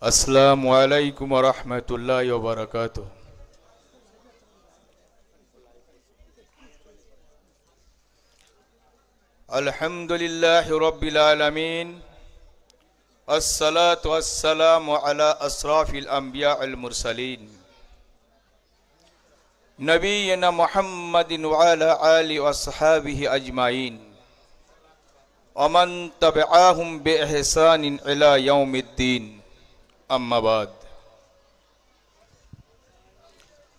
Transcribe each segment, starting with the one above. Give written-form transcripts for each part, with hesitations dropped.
अस्सलामु अलैकुम व रहमतुल्लाहि व बरकातुहू। अल्हम्दुलिल्लाहि रब्बिल आलमीन, अस्सलातु वस्सलामु अला अस्राफिल अंबिया अल मुरसलीन नबीना मुहम्मदिन व अला आलिहि व अस्हाबिहि अजमाइन व मन तबअहुम बि इहसानिन इला यौमिद्दीन। अम्मा बाद।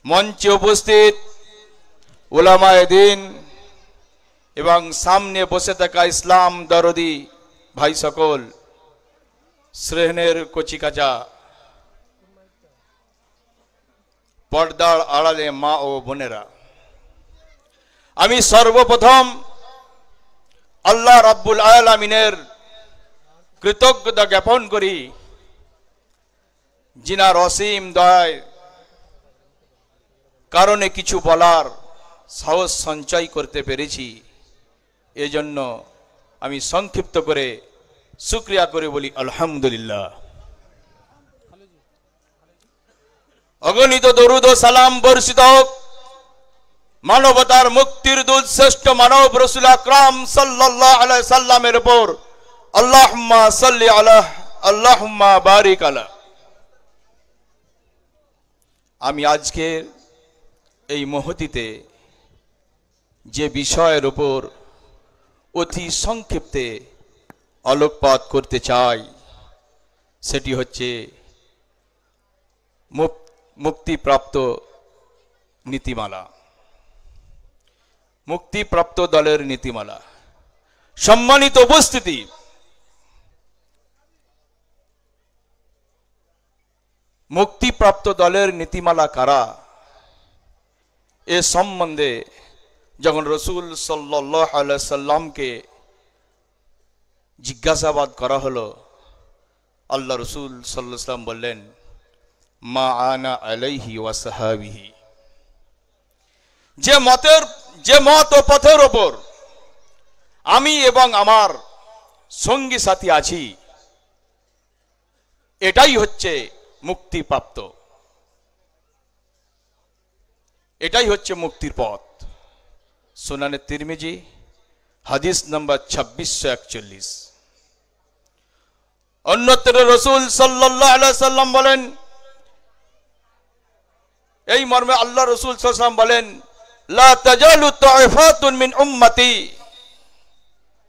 मंचे उपस्थित उलामाए दीन एवं सामने बसे थाका इस्लाम दरदी भाई सकल, स्नेहेर कचिकाचा, पर्दार आड़ाले मा ओ बोनेरा, आमी सर्वप्रथम अल्लाह रब्बुल आलामीनेर कृतज्ञता ज्ञापन करी, जिनार असीम दयाय कारणे किछु बलार साहस संचय करते पेरेछि। एजন্য आमी संक्षिप्त करे शुक्रिया करे बोली अल्हम्दुलिल्लाह। अगणित दरूद ओ सालाम बर्षित होक मानवतार मुक्तिर दूत श्रेष्ठ मानव रसूल আকরাম सल्लल्लाहु अलैहि वसल्लमेर ऊपर अल्लाहुम्मा सल्लि अला अल्लाहुम्मा बारिक अला। आमी आजके এই মুহূর্তে যে বিষয়ের উপর অতি সংক্ষেপে আলোকপাত করতে চাই সেটি হচ্ছে মুক্তিপ্রাপ্ত নীতিমালা, মুক্তিপ্রাপ্ত দলের নীতিমালা। সম্মানিত উপস্থিতি, মুক্তিপ্রাপ্ত দলের নীতিমালা কারা এ সম্বন্ধে যখন রসুল সাল্লাল্লাহু আলাইহি সাল্লামকে জিজ্ঞাসাবাদ করা হলো, আল্লাহ রসুল সাল্লাল্লাহু আলাইহি সাল্লাম বললেন, মা আনা আলাইহি ওয়া সাহাবিহি, যে মত ও পথের ওপর আমি এবং আমার সঙ্গী সাথী আছি, এটাই হচ্ছে মুক্তিপ্রাপ্ত, এটাই হচ্ছে মুক্তির পথ। সুনানে তিরমিজি হাদিস নম্বর 2641। অন্যত্র রাসূল সাল্লাল্লাহু আলাইহি সাল্লাম বলেন, এই মর্মে আল্লাহ রাসূল সাল্লাল্লাহু আলাইহি সাল্লাম বলেন, লা তাজালু তাইফাতুন মিন উম্মতি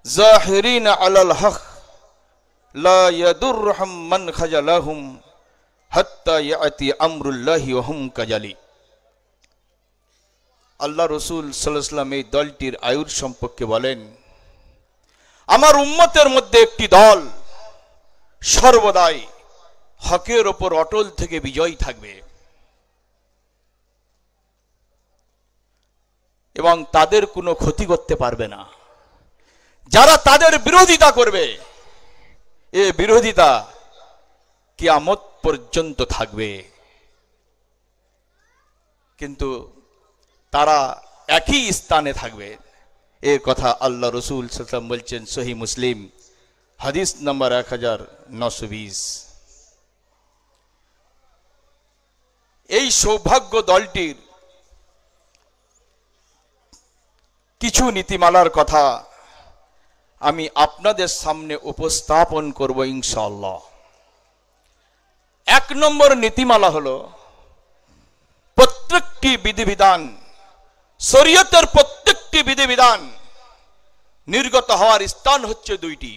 জাহিরিনা আলাল হক লা ইয়াদুরহুম মান খাজালাহুম হাত্তা ইয়াতি আমরুল্লাহি ওয়া হুম কাজালি। আল্লাহ রসুল সাল্লাল্লাহু আলাইহি ওয়াসাল্লাম এই দলটির আয়ুর সম্পর্কে বলেন, আমার উম্মতের মধ্যে একটি দল সর্বদাই হকের ওপর অটল থেকে বিজয়ী থাকবে এবং তাদের কোনো ক্ষতি করতে পারবে না। যারা তাদের বিরোধিতা করবে, এ বিরোধিতা কিয়ামত পর্যন্ত থাকবে, কিন্তু তারা একই স্থানে থাকবে। এর কথা আল্লাহ রসুল সাল্লাল্লাহু আলাইহি ওয়াসাল্লাম বলছেন, সহিহ মুসলিম হাদিস নম্বর 1920। এই সৌভাগ্য দলটির কিছু নীতিমালার কথা আমি আপনাদের সামনে উপস্থাপন করব ইনশাআল্লাহ। 1 নম্বর নীতিমালা হলো, প্রত্যেকটি বিধিবিধান, শরীয়তের প্রত্যেকটি বিধিবিধান নির্গত হওয়ার স্থান হচ্ছে দুইটি।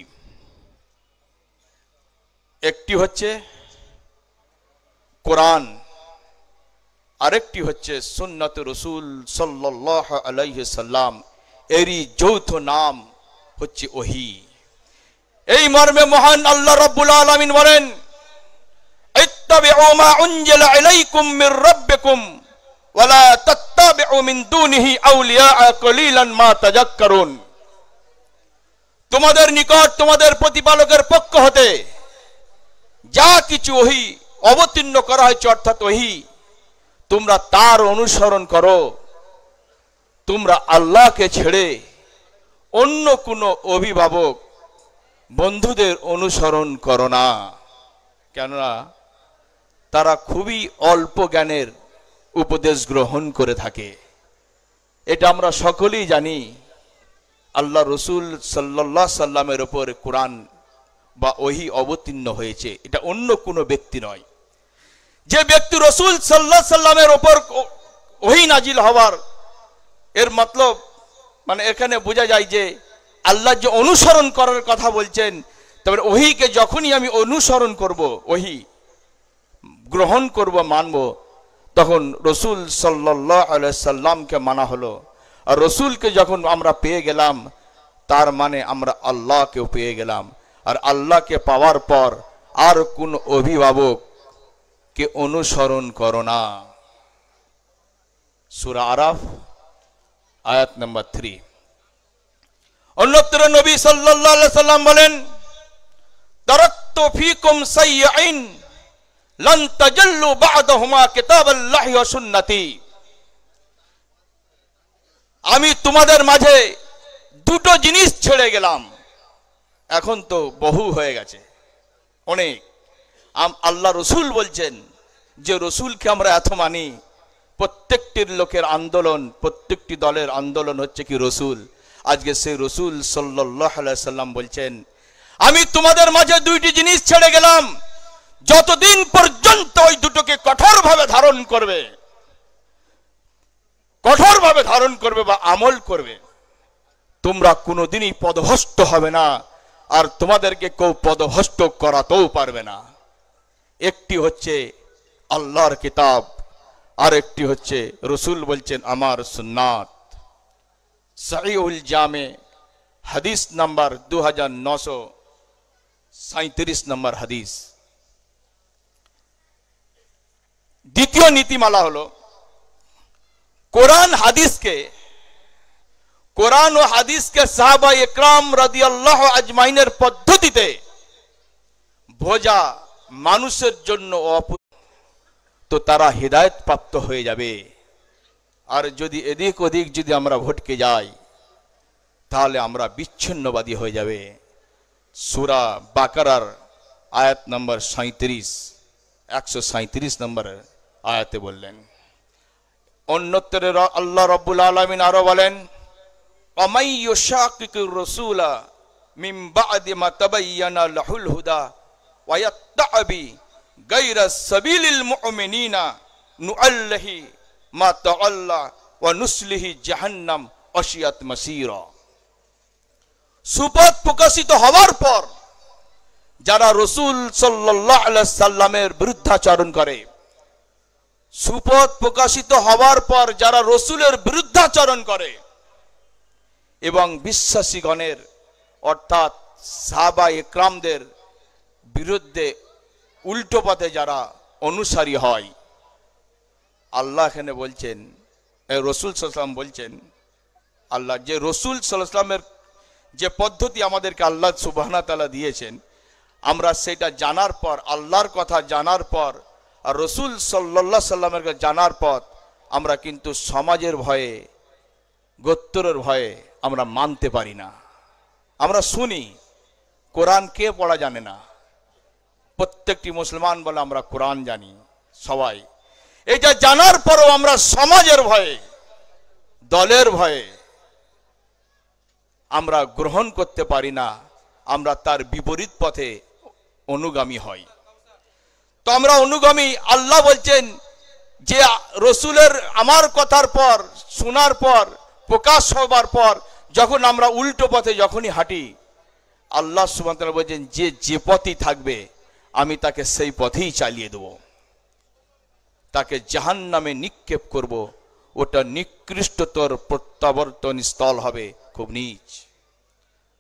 একটি হচ্ছে কোরআন, আরেকটি হচ্ছে সুন্নাত রাসূল সাল্লাল্লাহু আলাইহি সাল্লাম, এরই যৌথ নাম হচ্ছে ওহী। এই মর্মে মহান আল্লাহ রাব্বুল আলামিন বলেন, ইত্তাবিউ মা উনজিলা ইলাইকুম মির রাব্বিকুম ওয়ালা তাত্তাবিউ মিন দুনিহি আউলিয়া কলিলান মা তাযাক্কারুন। তোমাদের নিকট তোমাদের প্রতিপালকের পক্ষ হতে যা কিছু ওহী অবতীর্ণ করা হয়েছে, অর্থাৎ ওহী, তোমরা তার অনুসরণ করো। তোমরা আল্লাহকে ছেড়ে অন্য কোনো অভিভাবক বন্ধুদের অনুসরণ করো না, কেননা তারা খুবই অল্প জ্ঞানের উপদেশ গ্রহণ করে থাকে। এটা আমরা সকলেই জানি। আল্লাহ রসুল সাল্লাল্লাহু সাল্লামের উপর কোরআন বা ওহী অবতীর্ণ হয়েছে, এটা অন্য কোনো ব্যক্তি নয়। যে ব্যক্তি রসুল সাল্লাল্লাহু সাল্লামের উপর ওহী নাজিল হওয়ার এর মতলব মানে এখানে বোঝা যায় যে আল্লাহ যে অনুসরণ করার কথা বলছেন, তবে ওহীকে যখনই আমি অনুসরণ করব, ওহী গ্রহণ করব, মানব, তখন রসুল সাল্লাল্লাহু আলাইহি সাল্লামকে মানা হলো। আর রসুলকে যখন আমরা পেয়ে গেলাম, তার মানে আমরা আল্লাহকেও পেয়ে গেলাম। আর আল্লাহকে পাওয়ার পর আর কোন অভিভাবককে অনুসরণ করো না। সূরা আরাফ আয়াত নম্বর 3। অন্যত্র নবী সাল্লাল্লাহু আলাইহি সাল্লাম বলেন, তারাকতু ফীকুম সাইয়্যাইন লান তাজাল্লু বা'দাহুমা কিতাবাল্লাহি ওয়া সুন্নতি। আমি তোমাদের মাঝে দুটো জিনিস ছেড়ে গেলাম। এখন তো বহু হয়ে গেছে, অনেক। আল্লাহ রসুল বলছেন, যে রসুলকে আমরা এত মানি, প্রত্যেকটির লোকের আন্দোলন, প্রত্যেকটি দলের আন্দোলন হচ্ছে কি রসুল। আজকে সেই রসুল সাল্লাল্লাহু আলাইহি সাল্লাম বলছেন, আমি তোমাদের মাঝে দুইটি জিনিস ছেড়ে গেলাম, যতদিন পর্যন্ত ওই দুটোকে কঠোরভাবে ধারণ করবে, কঠোরভাবে ধারণ করবে বা আমল করবে, তোমরা কোনোদিনই পদভ্রষ্ট হবে না, আর তোমাদেরকে কেউ পদভ্রষ্ট করাতেও পারবে না। একটি হচ্ছে আল্লাহর কিতাব, আর একটি হচ্ছে রসুল বলছেন আমার সুন্নাত। সহিহুল জামে হাদিস নাম্বার 2937 নম্বর হাদিস। দ্বিতীয় নীতিমালা হলো কোরআন ও হাদিসকে সাহাবা ইকরাম রাদিয়াল্লাহু আজমাইনের পদ্ধতিতে বোঝা মানুষের জন্য তো তারা হিদায়াত প্রাপ্ত হয়ে যাবে। আর যদি এদিক ওদিক যদি আমরা ভটকে যাই, তাহলে আমরা বিচ্ছিন্নবাদী হয়ে যাবে। সূরা বাকারার আয়াত নম্বর 137 নম্বর আয়াতে বললেন। অন্যত্র আল্লাহ রাব্বুল আলামিন আরো বলেন, ওয়ামাই ইউশাকিকুর রাসূলা মিন বা'দি মা তাবায়্যানা লাহুল হুদা ওয়া ইয়াত্তাবি গায়রা সাবিলিল মুমিনিনা নুআল্লাহি মা তাআল্লা ওয়া নুসলিহি জাহান্নাম ওয়াশিয়াত মাসীরা। সুপথ প্রকাশিত হওয়ার পর যারা রাসূল সাল্লাল্লাহু আলাইহি সাল্লামের বিরুদ্ধাচরণ করে, সুপথ প্রকাশিত হওয়ার পর যারা রসুলের বিরুদ্ধাচরণ করে এবং বিশ্বাসীগণের অর্থাৎ সাহাবা ইকরামদের বিরুদ্ধে উল্টো পথে যারা অনুসারী হয়, আল্লাহ এখানে বলছেন, রসুল সাল্লাল্লাহু আলাইহি ওয়াসাল্লাম বলছেন, আল্লাহ যে রসুল সাল্লাল্লাহু আলাইহি ওয়াসাল্লামের যে পদ্ধতি আমাদেরকে আল্লাহ সুবহানাহু ওয়া তাআলা দিয়েছেন, আমরা সেটা জানার পর, আল্লাহর কথা জানার পর আর রসুল সাল্লাল্লাহু আলাইহি সাল্লামের জানার পর আমরা কিন্তু সমাজের ভয়ে, গোত্রের ভয়ে আমরা মানতে পারি না। আমরা শুনি কোরআন কে পড়া জানে না, প্রত্যেকটি মুসলমান বলে আমরা কোরআন জানি সবাই। এটা জানার পরও আমরা সমাজের ভয়ে, দলের ভয়ে আমরা গ্রহণ করতে পারি না, আমরা তার বিপরীত পথে অনুগামী হই। তো আমরা অনুগামী, আল্লাহ বলছেন যে রসুলের আমার কথার পর, শোনার পর, প্রকাশ হবার পর যখন আমরা উল্টো পথে যখনই হাঁটি, আল্লাহ সুবহানাহু ওয়া তাআলা বলছেন যে পথই থাকবে আমি তাকে সেই পথেই চালিয়ে দেব, তাকে জাহান্নামে নিক্ষেপ করব, ওটা নিকৃষ্টতর প্রত্যাবর্তন স্থল হবে, খুব নীচ।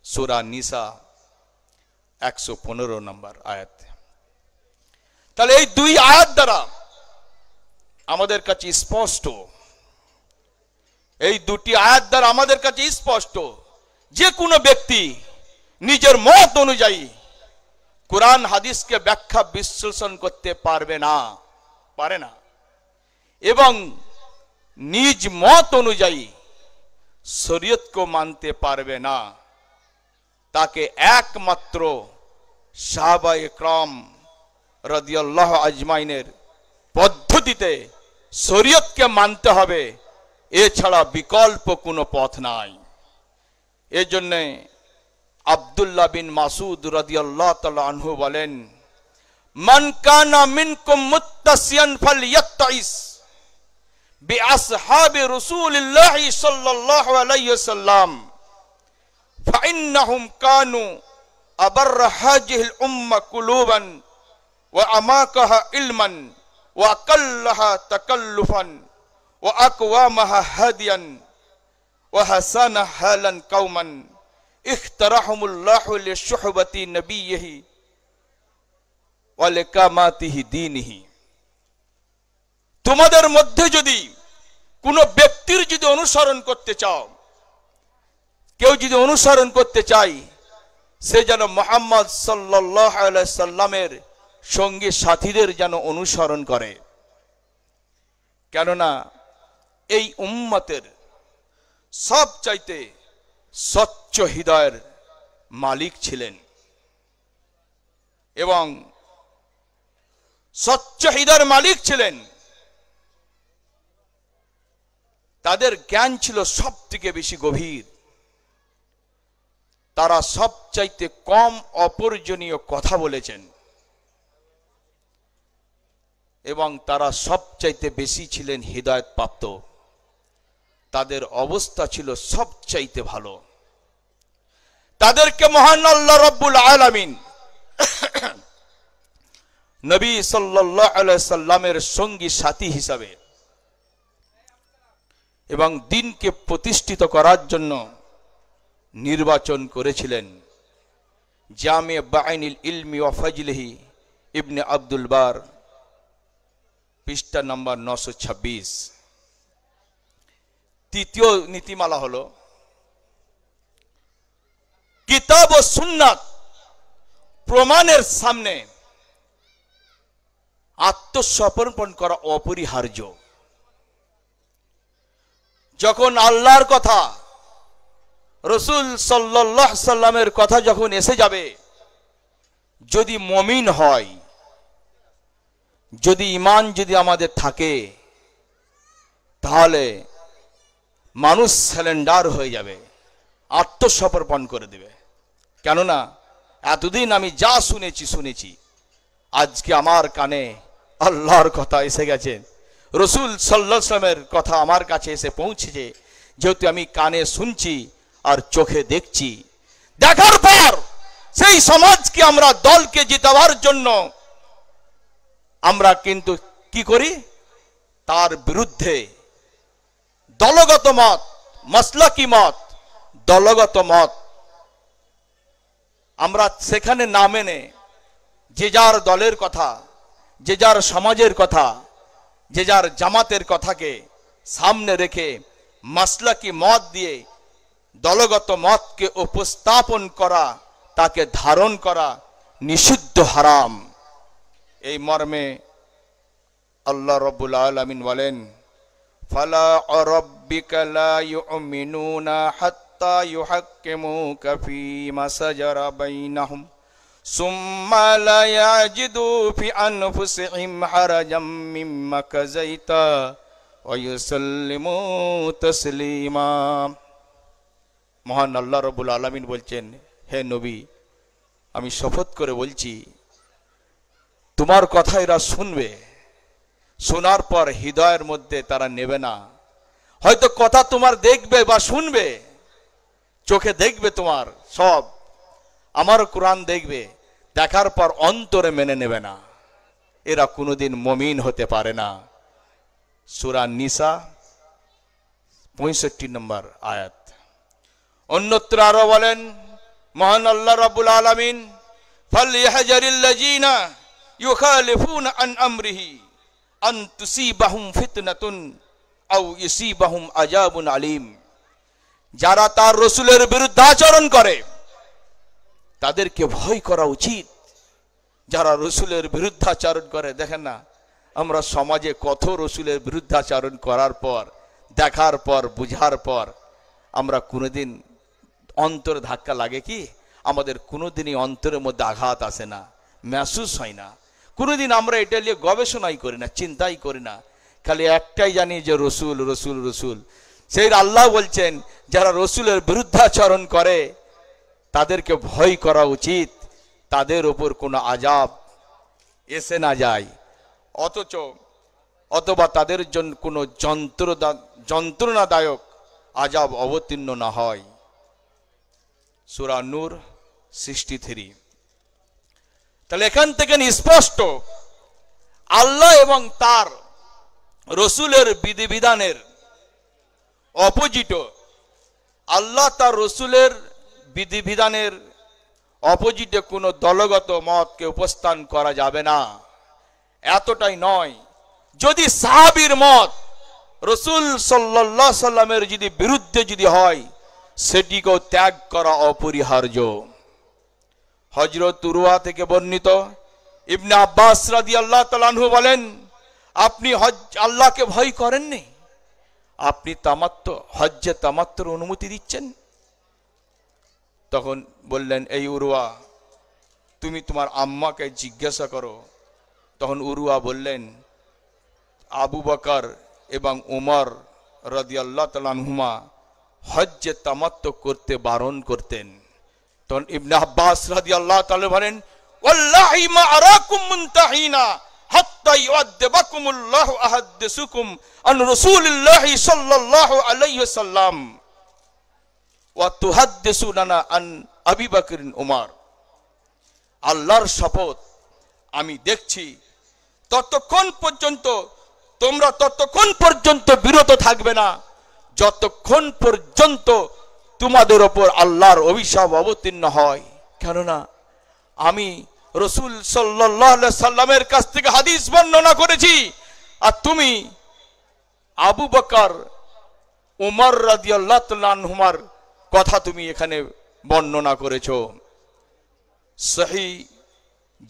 সূরা নিসা 115 নম্বর আয়াত। তাহলে এই দুই আয়াত দ্বারা আমাদের কাছে স্পষ্ট, এই দুটি আয়াত দ্বারা আমাদের কাছে স্পষ্ট, যে কোনো ব্যক্তি নিজের মত অনুযায়ী কোরআন হাদিসকে ব্যাখ্যা বিশ্লেষণ করতে পারে না এবং নিজ মত অনুযায়ী শরীয়তকে মানতে পারবে না। তাকে একমাত্র সাহাবা ইকরাম রাদিয়াল্লাহু আজমাইনের পদ্ধতিতে শরীয়তকে মানতে হবে, এছাড়া বিকল্প কোনো পথ নাই। এজন্য আব্দুল্লাহ বিন মাসুদ রাদিয়াল্লাহু তাআলা আনহু বলেন, মান কানা মিনকুম মুত্তাসিয়ান ফালইয়াত্তাইস বিআসহাবি রাসূলিল্লাহি সাল্লাল্লাহু আলাইহি ওয়াসাল্লাম ফাইন্নাহুম কানু আবাররা হাযিহিল উম্মাহ কুলুবান ওয়া আমাকাহা ইলমান ওয়া আকাল্লাহা তাকাল্লুফান ওয়া আকওয়ামাহা হাদিয়ান ওয়া হাসানা হালান কওমান ইখতারাহুমুল্লাহু লিশুহবাতি নবিয়্যিহি ওয়া লিকামাতিহি দীনিহি। তোমাদের মধ্যে যদি কোনো ব্যক্তির যদি অনুসরণ করতে চাও, কেউ যদি অনুসরণ করতে চায়, সে যেন মুহাম্মদ সাল্লাল্লাহু আলাইহি সাল্লামের সঙ্গী সাথীদের যেন অনুসরণ করে। কেননা এই উম্মতের সবচাইতে স্বচ্ছ হৃদয়ের মালিক ছিলেন এবং স্বচ্ছ হৃদয়ের মালিক ছিলেন। তাদের জ্ঞান ছিল সব থেকে বেশি গভীর। তারা সবচাইতে কম অপ্রয়োজনীয় কথা বলেছেন এবং তারা সবচাইতে বেশি ছিলেন হিদায়াত প্রাপ্ত। তাদের অবস্থা ছিল সবচাইতে ভালো। তাদেরকে মহান আল্লাহ রাব্বুল আলামিন নবী সাল্লাল্লাহু আলাইহি সাল্লামের সঙ্গী সাথী হিসাবে এবং দ্বীনকে প্রতিষ্ঠিত করার জন্য নির্বাচন করেছিলেন। জামে বাইনিল ইলমি ওয়া ফাজলিহি ইবনে আব্দুল বার, পৃষ্ঠা নম্বর 926। তৃতীয় নীতিমালা হলো কিতাব ও সুন্নাত প্রমাণের সামনে আত্মসমর্পণ করা অপরিহার্য। যখন আল্লাহর কথা, রাসূল সাল্লাল্লাহু আলাইহি সাল্লামের কথা যখন এসে যাবে, যদি মুমিন হয়, যদি ঈমান যদি আমাদের থাকে, তাহলে মানুষ সারেন্ডার হয়ে যাবে, আত্মসমর্পণ করে দেবে। কেননা এতদিন আমি যা শুনেছি, আজকে আমার কানে আল্লাহর কথা এসে গেছে, রাসূল সাল্লাল্লাহু আলাইহি সাল্লামের কথা আমার কাছে এসে পৌঁছেছে। যেহেতু আমি কানে শুনছি আর চোখে দেখছি, দেখার পর সেই সমাজকে আমরা দলকে জিতাবার জন্য আমরা কিন্তু কি করি, তার বিরুদ্ধে দলগত মত, মাসলাকি মত, দলগত মত আমরা সেখানে না মেনে যে যার দলের কথা, যে যার সমাজের কথা, যে যার জামাতের কথাকে সামনে রেখে মাসলাকি মত দিয়ে দলগত মতকে উপস্থাপন করা, তাকে ধারণ করা নিষিদ্ধ, হারাম। এই মর্মে আল্লাহ রাব্বুল আলামিন বলেন, ফালা রাব্বিকা লা ইউমিনুনা হাত্তা ইউহাক্কিমুকা ফীমা সাজারা বাইনাহুম সুম্মা লা ইয়াজিদু ফি আনফুসিহিম হারাজাম মিম্মা কাযাইতা ওয়া ইউসাল্লিমু তাসলিমা। মহান আল্লাহ রাব্বুল আলামিন বলছেন, হে নবী, আমি শপথ করে বলছি, তোমার কথা এরা শুনবে, শোনার পর হৃদয়ের মধ্যে তারা নেবে না। হয়তো কথা তোমার দেখবে বা শুনবে, চোখে দেখবে তোমার সব, আমার কোরআন দেখবে, দেখার পর অন্তরে মেনে নেবে না। এরা কোনোদিন মুমিন হতে পারে না। সূরা নিসা 65 নম্বর আয়াত। অন্যত্র আরো বলেন মহান আল্লাহ রাব্বুল আলামিন, ফালইহজারিল্লাযিনা ইউখালিফুনা আন আমরিহি আন তুসিবাহুম ফিতনাতুন আও ইউসিবাহুম আযাবুন আলীম। যারা তার রাসূলের বিরুদ্ধে আচরণ করে তাদেরকে ভয় করা উচিত। যারা রাসূলের বিরুদ্ধাচরণ করে, দেখেন না আমরা সমাজে কত রাসূলের বিরুদ্ধাচরণ করার পর, দেখার পর, বুঝার পর আমরা কোনোদিন অন্তরে ধাক্কা লাগে কি? আমাদের কোনোদিনই অন্তরের মধ্যে আঘাত আসে না, মেহসুস হয় না। কোনোদিন আমরা এটা নিয়ে গবেষণাই করি না, চিন্তাই করি না, খালি একটাই জানি যে রসুল রসুল রসুল। সেই আল্লাহ বলছেন যারা রসুলের বিরুদ্ধাচরণ করে তাদেরকে ভয় করা উচিত, তাদের ওপর কোনো আযাব এসে না যায়, অথবা তাদের জন্য কোনো যন্ত্রণাদায়ক আযাব অবতীর্ণ না হয়। সূরা নূর 63। তাহলে এখান থেকে স্পষ্ট আল্লাহ এবং তার রসুলের বিধিবিধানের অপোজিট, আল্লাহ তার রসুলের বিধিবিধানের অপোজিটে কোনো দলগত মতকে উপস্থান করা যাবে না। এতটাই নয়, যদি সাহাবীর মত রসুল সাল্লাল্লাহু আলাইহি সাল্লামের যদি বিরুদ্ধে যদি হয়, সেটিকেও ত্যাগ করা অপরিহার্য। হযরত উরওয়া থেকে বর্ণিত, ইবনে আব্বাস রাদিয়াল্লাহু তাআলা আনহু বলেন, আপনি আল্লাহকে ভয় করেননি, আপনি হজ্জে তামাত্তুর অনুমতি দিচ্ছেন। তখন বললেন, এই উরওয়া, তুমি তোমার আম্মাকে জিজ্ঞাসা করো। তখন উরওয়া বললেন, আবু বকর এবং উমর রাদিয়াল্লাহু তাআলা আনহুমা হজ্জে তামাত্তু করতে বারণ করতেন। তখন ইবনে আব্বাস রাদিয়াল্লাহু তাআলা বলেন, ওয়াল্লাহি মা আরাকুম মুনতাহিনা হাত্তা ইউআদ্দিবাকুমুল্লাহু আহাদ্দিসুকুম আন রাসূলিল্লাহি সাল্লাল্লাহু আলাইহি ওয়াসাল্লাম ওয়া তুহাদ্দিসুনা আন আবি বকর উমর। আল্লাহর শপথ, আমি দেখছি ততক্ষণ পর্যন্ত বিরত থাকবে না যতক্ষণ পর্যন্ত তোমাদের ওপর আল্লাহর অভিশাপ অবতীর্ণ হয়। কেননা আমি রসুল সাল্লাল্লাহু আলাইহি সাল্লামের কাছ থেকে হাদিস বর্ণনা করেছি, আর তুমি আবু বকর উমর রাদিয়াল্লাহু তাআলা আনহুমার কথা তুমি এখানে বর্ণনা করেছো। সহিহ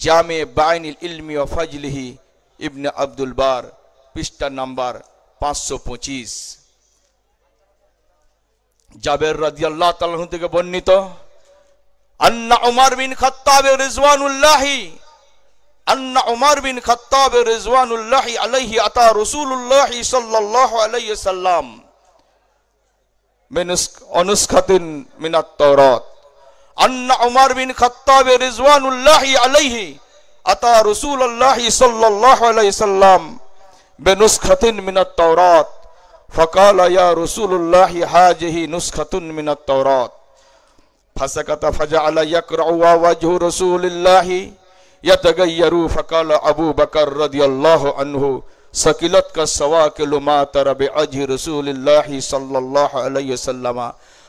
জামে বাইনিল ইলমি ওয়া ফাজলিহি ইবনে আব্দুল বার, পৃষ্ঠা নাম্বার 525। জাবের রাদিয়াল্লাহু তাআলা আনহু থেকে বর্ণিত, আন্না উমর বিন খাত্তাব রিজওয়ানুল্লাহি আলাইহি আতা রাসূলুল্লাহ সাল্লাল্লাহু আলাইহি ওয়াসাল্লাম অনুসখাতিন মিনাত তাওরাত। আন্না উমর বিন খাত্তাব রিজওয়ানুল্লাহি আলাইহি আতা রাসূলুল্লাহ সাল্লাল্লাহু আলাইহি ওয়াসাল্লাম বিনুসখাতিন মিনাত তাওরাত فقال يا رسول الله هذه نسخة من التوراة فسكت فجعل يقرأ ووجه رسول الله يتغير فقال أبو بكر رضي الله عنه سكلتك السواكل ما ترى بوجه رسول الله صلى الله عليه وسلم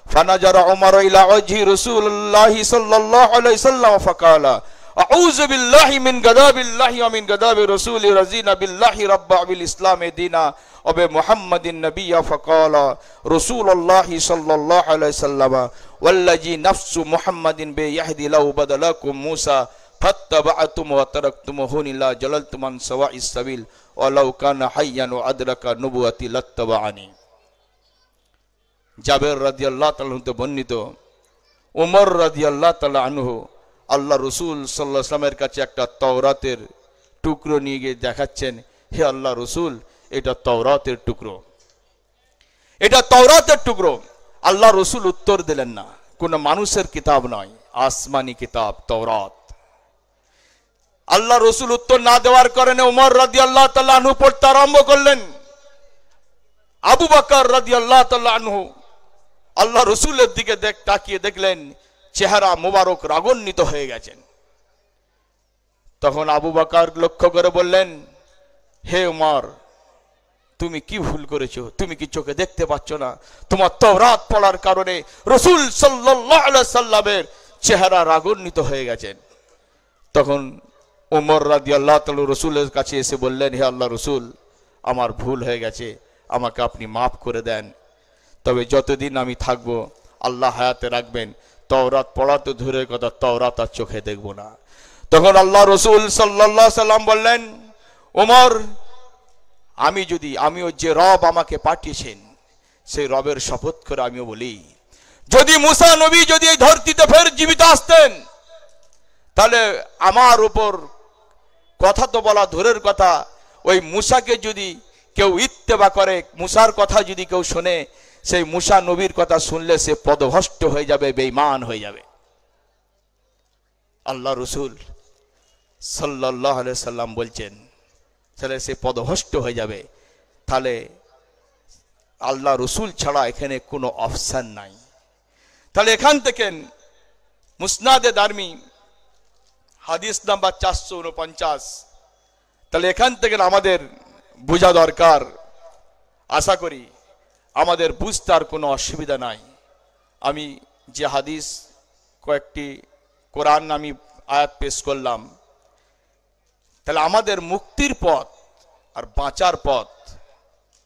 فنظر عمر إلى وجه رسول الله صلى الله عليه وسلم فقال أعوذ بالله من غضب الله ومن غضب رسول رضينا بالله ربا وبالإسلام دينا وبمحمد النبي فقال رسول الله صلى الله عليه وسلم والذي نفس محمد بيده لو بدلكم موسى فاتبعتم وتركتموه لا جللتم عن سواء السبيل ولو كان حيا وأدرك نبوتي لاتبعني। জাবের রাদিয়াল্লাহু তাআলা হতে বর্ণিত, উমর রাদিয়াল্লাহু তাআলা আনহু আল্লাহ রসুল সাল্লাল্লাহু আলাইহি ওয়াসাল্লামের কাছে একটা তাওরাতের টুকরো নিয়ে গিয়ে দেখাচ্ছেন, হে আল্লাহ রসুল, এটা তাওরাতের টুকরো, এটা তাওরাতের টুকরো। আল্লাহ রসুল উত্তর দিলেন না, কোন মানুষের কিতাব নয়, আসমানি কিতাব তাওরাত। আল্লাহ রসুল উত্তর না দেওয়ার কারণে উমর রাদিয়াল্লাহু তাআলা আনহু পড়তে আরম্ভ করলেন। আবু বকর রাদিয়াল্লাহু তাআলা আনহু আল্লাহ রসুলের দিকে তাকিয়ে দেখলেন চেহারা মোবারক রাগান্বিত হয়ে গেছেন। তখন আবু বকর লক্ষ্য করে বললেন, হে উমর, তুমি কি ভুল করেছো? তুমি কি চোখে দেখতে পাচ্ছ না? তোমার তাওরাত পড়ার কারণে রাসূল সাল্লাল্লাহু আলাইহি সাল্লামের চেহারা রাগান্বিত হয়ে গেছেন। তখন উমর রাদিয়াল্লাহু তাআলা রাসূলের কাছে এসে বললেন, হে আল্লাহ রসুল, আমার ভুল হয়ে গেছে, আমাকে আপনি মাফ করে দেন। তবে যতদিন আমি থাকবো, আল্লাহ হায়াতে রাখবেন, তাওরাত পড়া তো দূরের কথা, তাওরাত আর চোখে দেখব না। তখন আল্লাহ রসুল সাল্লাল্লাহু আলাইহি সাল্লাম বললেন, ওমর, আমিও যে রব আমাকে পাঠিয়েছেন সেই রবের শপথ করে আমিও বলি, যদি মুসা নবী যদি এই ধরতিতে ফের জীবিত আসতেন, তাহলে আমার উপর কথা তো বলা দূরের কথা, ওই মুসাকে যদি কেউ ইত্তেবা করে, মুসার কথা যদি কেউ শোনে, সেই মুসা নবীর কথা শুনলে সে পদভ্রষ্ট হয়ে যাবে, বেঈমান হয়ে যাবে। আল্লাহ রসুল সাল্লাল্লাহু আলাইহি সাল্লাম বলছেন তাহলে সে পদভ্রষ্ট হয়ে যাবে। তাহলে আল্লাহ রসুল ছাড়া এখানে কোনো অপশন নাই। তাহলে এখান থেকে মুসনাদে দারমি হাদিস নাম্বার 449, তাহলে এখান থেকে আমাদের বোঝা দরকার, আশা করি আমাদের বুঝতে আর কোনো অসুবিধা নাই। আমি যে হাদিস কয়েকটি কোরআন আমি আয়াত পেশ করলাম, তাহলে আমাদের মুক্তির পথ আর বাঁচার পথ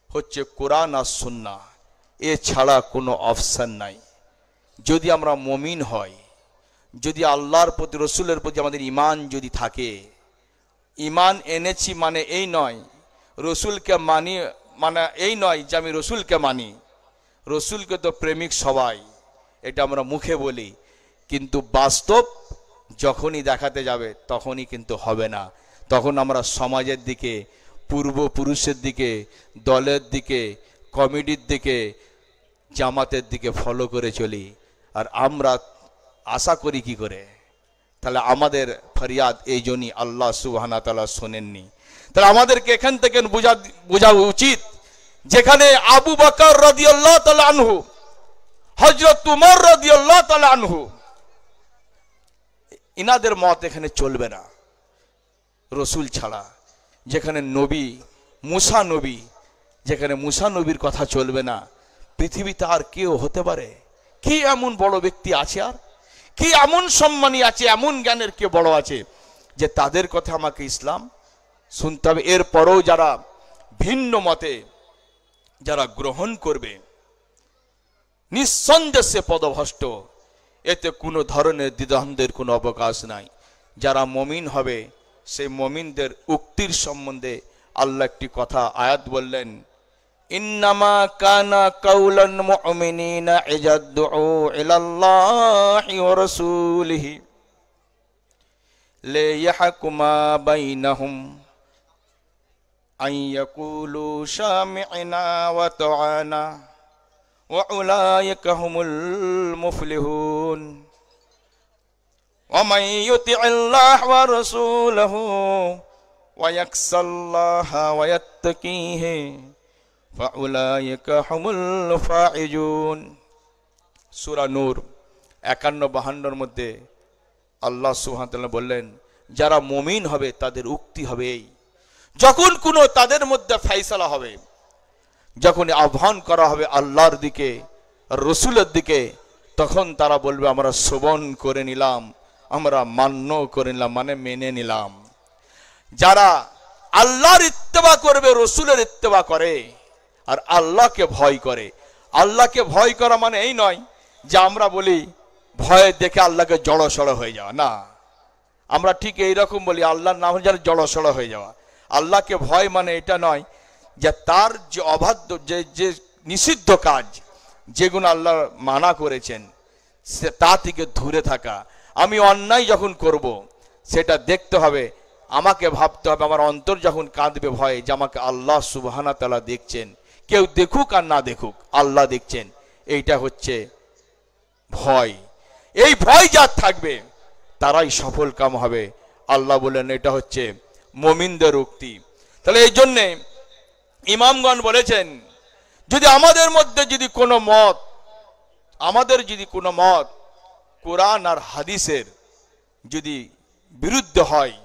হচ্ছে কোরআন আর সুন্নাহ, এছাড়া কোনো অপশন নাই। যদি আমরা মুমিন হই, যদি আল্লাহর প্রতি রসুলের প্রতি আমাদের ঈমান যদি থাকে, ঈমান এনেছি মানে এই নয় রসুলকে মানি, মানে এই নয় যে আমি রসুলকে মানি, রসুলকে তো প্রেমিক সবাই, এটা আমরা মুখে বলি, কিন্তু বাস্তব যখনই দেখাতে যাবে তখনই কিন্তু হবে না। তখন আমরা সমাজের দিকে, পূর্বপুরুষের দিকে, দলের দিকে, কমিটির দিকে, জামাতের দিকে ফলো করে চলি। আর আমরা আশা করি কি করে? তাহলে আমাদের ফরিয়াদ এই জন্যই আল্লাহ সুবহানাহু ওয়া তাআলা শোনেননি। তাহলে আমাদেরকে এখান থেকে বোঝা উচিত, যেখানে আবু বকর রাদিয়াল্লাহু তাআলা আনহু, হযরত উমর রাদিয়াল্লাহু তাআলা আনহু, ইনাদের মত এখানে চলবে না রসুল ছাড়া। যেখানে নবী মুসা নবী, যেখানে মুসা নবীর কথা চলবে না, পৃথিবীতে আর কেউ হতে পারে? কি এমন বড় ব্যক্তি আছে, আর কি এমন সম্মানী আছে, এমন জ্ঞানের কে বড় আছে যে তাদের কথা আমাকে ইসলাম শুনতে হবে? এরপরেও যারা ভিন্ন মতে যারা গ্রহণ করবে, নিঃসন্দেহে পদভ্রষ্ট, এতে কোনো ধরনের দ্বিধাদ্বন্দ্বের কোনো অবকাশ নাই। যারা মুমিন হবে সেই মুমিনদের উক্তির সম্বন্ধে আল্লাহ একটি কথা আয়াত বললেন, ইন্নামা কানা কাউলান মুমিনিনা ইযা দুউ ইলাল্লাহি ওয়া রাসূলিহি লিয়াহকুমা বাইনাহুম আন ইয়াকুলু শামি'না ওয়া তা'আনা ওয়া উলাইকা হুমুল মুফলিহুন ওয়া মান ইউতি'িল্লাহ ওয়া রাসূলাহু ওয়া ইয়াখশাল্লাহা ওয়া ইয়াত্তাকিহি ফাউলাইকা হুমুল ফাইজুন। সূরা নূর 51-52 মধ্যে আল্লাহ সুবহানাহু ওয়া তাআলা বললেন, যারা মুমিন হবে তাদের উক্তি হবে এই, যখন কোনো তাদের মধ্যে ফয়সালা হবে, যখন আহ্বান করা হবে আল্লাহর দিকে, রসুলের দিকে, তখন তারা বলবে আমরা শ্রবণ করে নিলাম, আমরা মান্য করে নিলাম, মানে মেনে নিলাম। যারা আল্লাহর ইত্তেবা করবে, রসুলের ইত্তেবা করে আর আল্লাহকে ভয় করে, আল্লাহকে ভয় করা মানে এই নয় যে আমরা বলি ভয় দেখে আল্লাহকে জড়সড় হয়ে যাওয়া, না, আমরা ঠিক এইরকম বলি আল্লাহর নাম যেন জড়সড় হয়ে যাওয়া। আল্লাহকে ভয় মানে এটা নয় যে তার যে অবাধ্য, যে নিষিদ্ধ কাজ, যেগুলো আল্লাহ মানা করেছেন সে তা থেকে দূরে থাকা। আমি অন্যায় যখন করব সেটা দেখতে হবে, আমাকে ভাবতে হবে, আমার অন্তর যখন কাঁদবে ভয়ে যে আমাকে আল্লাহ সুবহানাহু ওয়া তাআলা দেখছেন, কেউ দেখুক আর না দেখুক আল্লাহ দেখছেন, এইটা হচ্ছে ভয়। এই ভয় যার থাকবে তারাই সফল কাম হবে। আল্লাহ বলেন এটা হচ্ছে মুমিনদের উক্তি। তাহলে এই জন্যে ইমামগণ বলেছেন, যদি আমাদের মধ্যে যদি কোনো মত, আমাদের যদি কোনো মত কোরআন আর হাদিসের যদি বিরুদ্ধ হয়,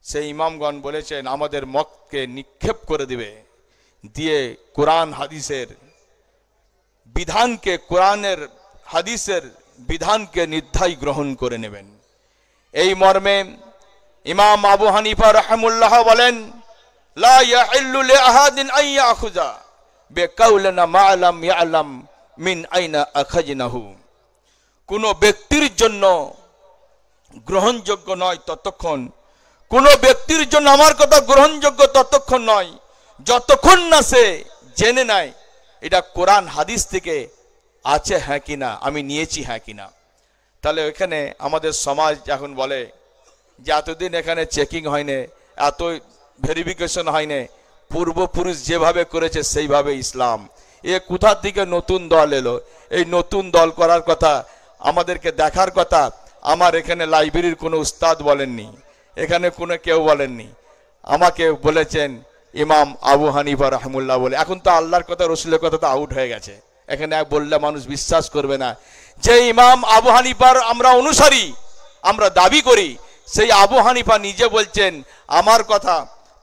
সেই ইমামগণ বলেছেন আমাদের মতকে নিক্ষেপ করে দিবে, দিয়ে কোরআন হাদিসের বিধানকে, কোরআনের হাদিসের বিধানকে নির্ধায় গ্রহণ করে নেবেন। এই মর্মে ইমাম আবু হানিফা রাহিমাহুল্লাহ বলেন, লা ইয়াহিল্লু লিআহাদিন আন ইয়াখুযা বিকাউলিনা মা লাম ইয়ালাম মিন আইনা আখাজনাহু। কোন ব্যক্তির জন্য গ্রহণযোগ্য নয় ততক্ষণ, কোন ব্যক্তির জন্য আমার কথা গ্রহণযোগ্য ততক্ষণ নয় যতক্ষণ না সে জেনে নেয় এটা কোরআন হাদিস থেকে আছে হ্যাঁ কিনা, আমি নিয়েছি হ্যাঁ কিনা। তাহলে এখানে আমাদের সমাজ এখন বলে যে এতদিন এখানে চেকিং হয়নি, এত ভেরিফিকেশন হয়নি, পূর্বপুরুষ যেভাবে করেছে সেইভাবে ইসলাম। এ কোথা থেকে নতুন দল এলো? এই নতুন দল করার কথা আমাদেরকে দেখার কথা আমার এখানে লাইব্রেরির কোনো উস্তাদ বলেননি, এখানে কোনো কেউ বলেননি। আমাকে বলেছেন ইমাম আবু হানিফা রাহমাতুল্লাহ বলে। এখন তো আল্লাহর কথা রসুলের কথা তো আউট হয়ে গেছে, এখানে বললে মানুষ বিশ্বাস করবে না। যে ইমাম আবু হানিফার আমরা অনুসারী, আমরা দাবি করি, সেই আবু হানিফা নিজে বলছেন আমার কথা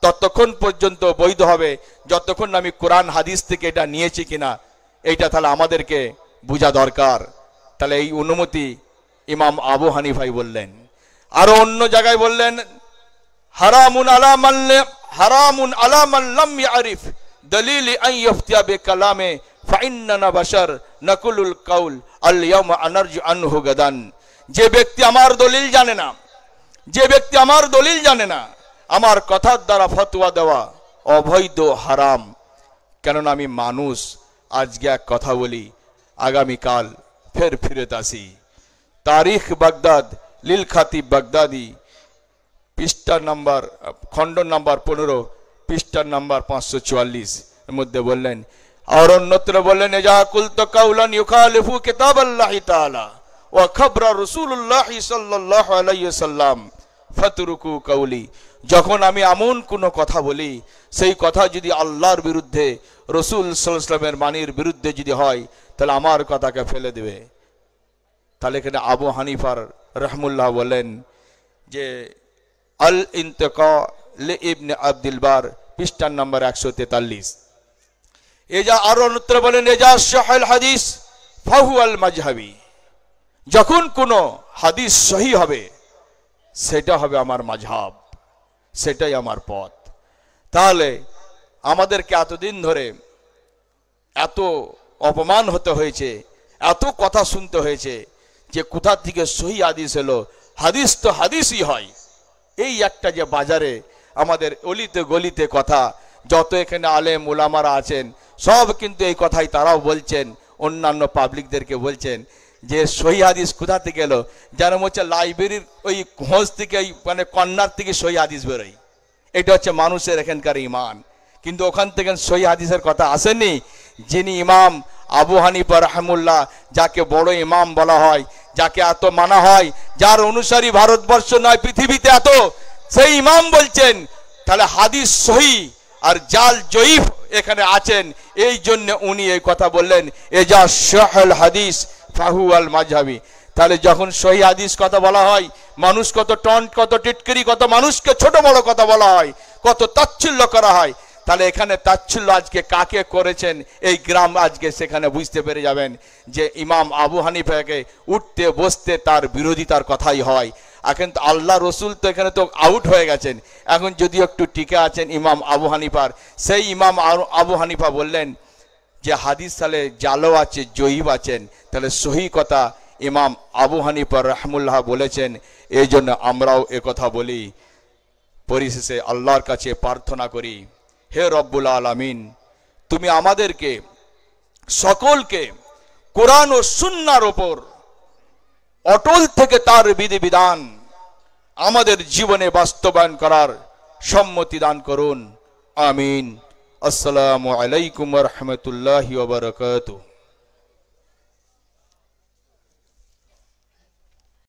ততক্ষণ পর্যন্ত বৈধ হবে যতক্ষণ আমি কোরআন হাদিস থেকে এটা নিয়েছি কিনা, এইটা তাহলে আমাদেরকে বোঝা দরকার। তাহলে এই অনুমতি ইমাম আবু হানিফাই বললেন। আরো অন্য জায়গায় বললেন হারামুন আলা মান লাম ইয়ারিফ দলিল আন ইফতিয়া বিকালামে ফাইন্নানা বাশার নাকুলুল কাউল আল ইয়াউমা আনারজু আনহু গাদান। যে ব্যক্তি আমার দলিল জানে না, যে ব্যক্তি আমার দলিল জানে না, আমার কথার দ্বারা ফতোয়া দেওয়া অবৈধ, হারাম। কেননা আমি মানুষ, আজকে এক কথা বলি, আগামীকাল ফের ফিরত আসি। তারিখ বাগদাদ লিল খাতিব বাগদাদি, পৃষ্ঠা নাম্বার, খণ্ড নাম্বার 15, পৃষ্ঠা নাম্বার 544 এর মধ্যে বললেন, আর অন্যত্র বললেন এজা কুলতু কাউলান ইউখালিফু কিতাবাল্লাহি তাআলা ওয়া খাবরা রাসূলুল্লাহি সাল্লাল্লাহু আলাইহি ওয়াসাল্লাম ফাতরুকু কাউলি। যখন আমি এমন কোনো কথা বলি, সেই কথা যদি আল্লাহর বিরুদ্ধে, রাসূল সাল্লাল্লাহু আলাইহি ওয়াসাল্লামের বাণীর বিরুদ্ধে যদি হয়, তাহলে আমার কথাকে ফেলে দেবে। তাহলে এখানে আবু হানিফার রাহমাতুল্লাহ বলেন যে আল ইন্তিকা লি ইবনে আব্দুল বার, পৃষ্ঠা নাম্বার 143। এজা আরো অন্যত্র বলেন এজা সাহিল হাদিস ফাহুয়াল মাজহাবি। যখন কোন হাদিস সহি হবে সেটা হবে আমার মাযহাব, সেটাই আমার পথ। তাহলে আমাদেরকে এতদিন ধরে এত অপমান হতে হয়েছে, এত কথা শুনতে হয়েছে যে কোথা থেকে সহি হাদিস এলো, হাদিস তো হাদিসই হয়। এই একটা যে বাজারে আমাদের অলিতে গলিতে কথা, যত এখানে আলেম উলামারা আছেন সব কিন্তু এই কথাই তারাও বলছেন, অন্যান্য পাবলিকদেরকে বলছেন যে সহি হাদিস কোথা থেকে এলো। যেন হচ্ছে লাইব্রেরির ওই ঘোষ থেকে, মানে কন্যার থেকে সহি হাদিস বেরোয়। এটা হচ্ছে মানুষের এখানকার ইমান। কিন্তু ওখান থেকে সহি হাদিসের কথা আসেনি। যিনি ইমাম আবু হানিফা রাহমাতুল্লাহ, যাকে বড় ইমাম বলা হয়, যাকে এত মানা হয়, যার অনুসারী ভারতবর্ষ নয় পৃথিবীতে এত, সেই ইমাম বলছেন তাহলে হাদিস সহি আর জাল জয়ীফ এখানে আছেন। এই জন্য উনি এই কথা বললেন এজা সাহিল হাদিস ফাহুয়াল মাজহাবি। তাহলে যখন সহি হাদিস কথা বলা হয়, মানুষ কত টন্ট, কত টিটকিরি, কত মানুষকে ছোট বড় কথা বলা হয়, কত তাচ্ছিল্য করা হয়। তাহলে এখানে তাচ্ছিল্য আজকে কাকে করেছেন এই গ্রাম, আজকে সেখানে বুঝতে পেরে যাবেন যে ইমাম আবু হানিফাকে উঠতে বসতে তার বিরোধিতার কথাই হয়। এখন তো আল্লাহ রসুল তো এখানে তো আউট হয়ে গেছেন, এখন যদি একটু টিকে আছেন ইমাম আবু হানিফার। সেই ইমাম আবু হানিফা বললেন যে হাদিস তাহলে জালো আছে, জয়ীব আছেন, তাহলে সহি কথা ইমাম আবু হানিফা রাহমাতুল্লাহ বলেছেন। এই জন্য আমরাও কথা বলি। পরিশেষে আল্লাহর কাছে প্রার্থনা করি, হে রব্বুল আলামিন, তুমি আমাদেরকে সকলকে কোরআন ও সুন্নাহর উপর অটল থেকে তার বিধিবিধান আমাদের জীবনে বাস্তবায়ন করার সম্মতি দান করুন। আমিন। আসসালামু আলাইকুম ওয়া রাহমাতুল্লাহি ওয়া বারাকাতুহু।